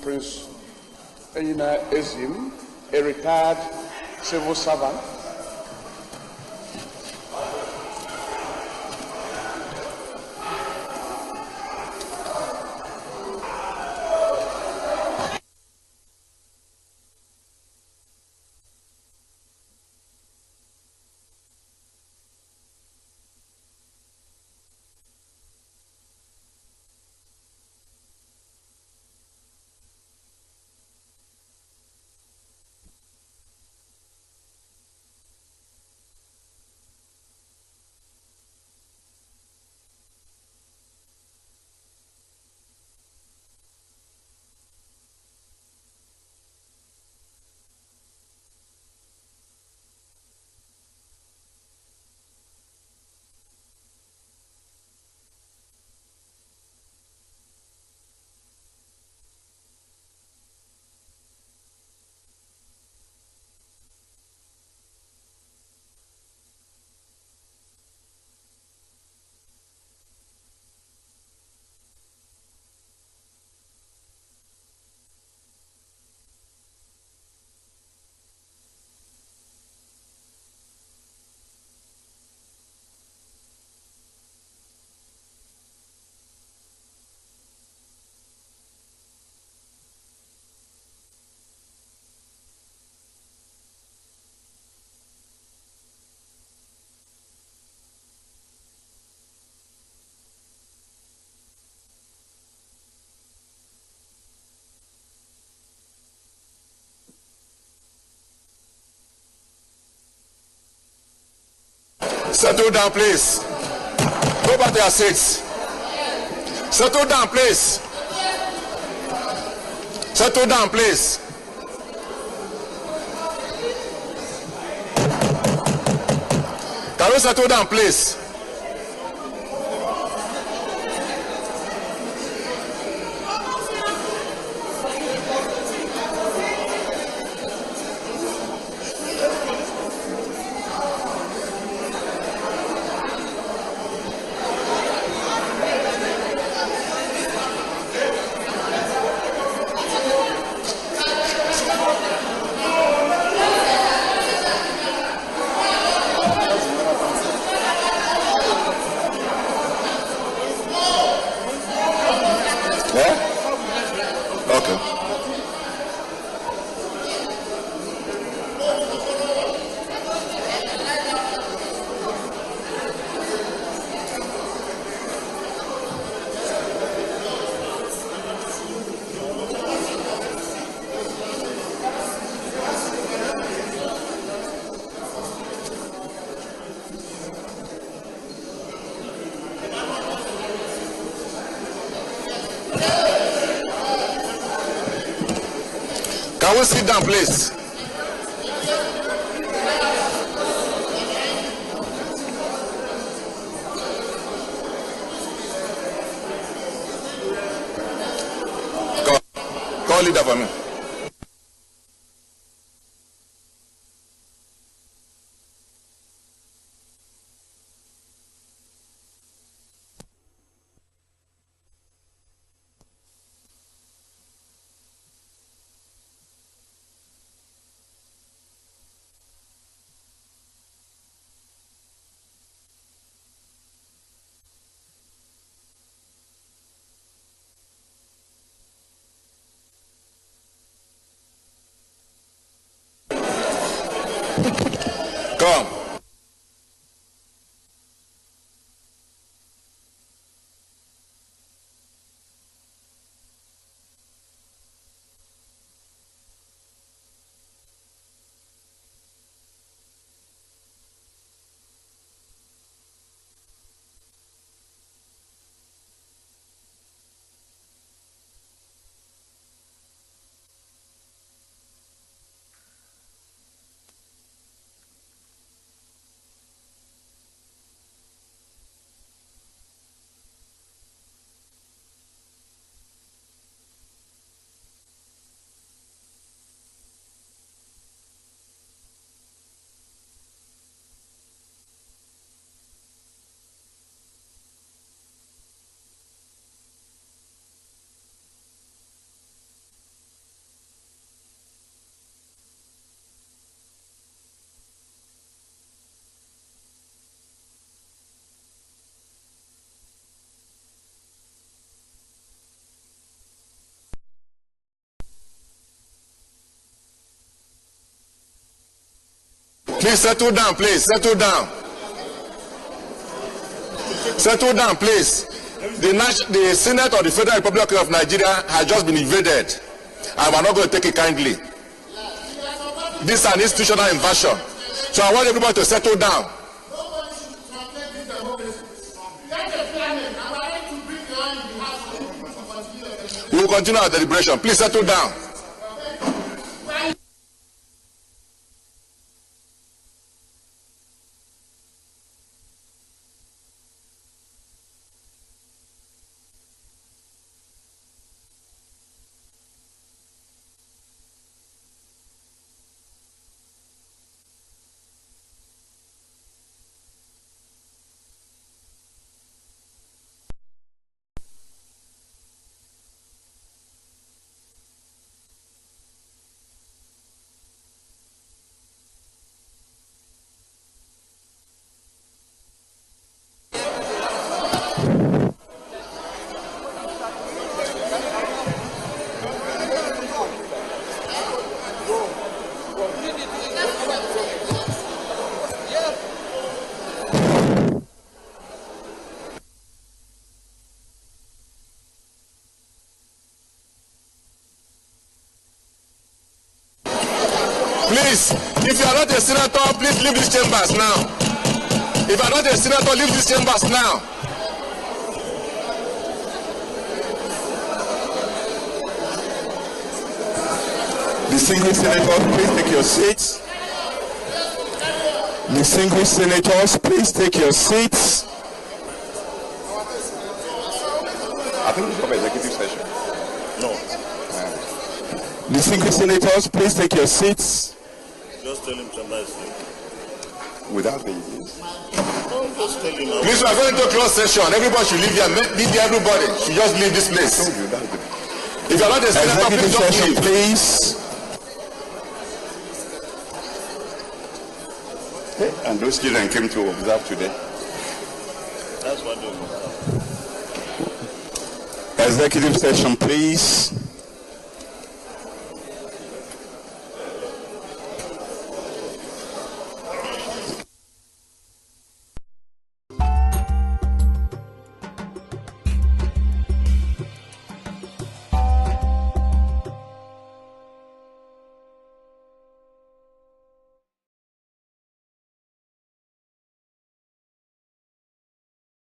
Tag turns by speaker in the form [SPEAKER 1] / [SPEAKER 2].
[SPEAKER 1] Prince Enyina Ezim, a retired civil servant.
[SPEAKER 2] Settle down, please. Go back to your seats. Settle down, please. Settle down, please. Can we settle down, please? Can we sit down, please? Call leader for me. Come. Please settle down, please. Settle down. Settle down, please. The Senate of the Federal Republic of Nigeria has just been invaded, and we're not going to take it kindly. This is an institutional invasion. So I want everybody to settle down. We will continue our deliberation. Please settle down. Please, if you are not a senator, please leave these chambers now. If you are not a senator, leave these chambers now.
[SPEAKER 3] Distinguished senators, please take your seats. Distinguished senators, please take your seats.
[SPEAKER 4] I think we should have executive session. No.
[SPEAKER 3] Distinguished senators, please take your seats.
[SPEAKER 5] Just tell him chamber is free.
[SPEAKER 4] Without the ease.
[SPEAKER 5] Just tell him.
[SPEAKER 2] Please, we are going to close session. Everybody should leave here. Leave everybody should just leave this place.
[SPEAKER 4] I told you that's good.
[SPEAKER 2] If you are not a senator, please
[SPEAKER 3] Executive
[SPEAKER 2] just
[SPEAKER 3] session,
[SPEAKER 2] leave.
[SPEAKER 3] please.
[SPEAKER 4] Hey, and those children came to observe today.
[SPEAKER 5] That's what they will.
[SPEAKER 3] Executive session, please.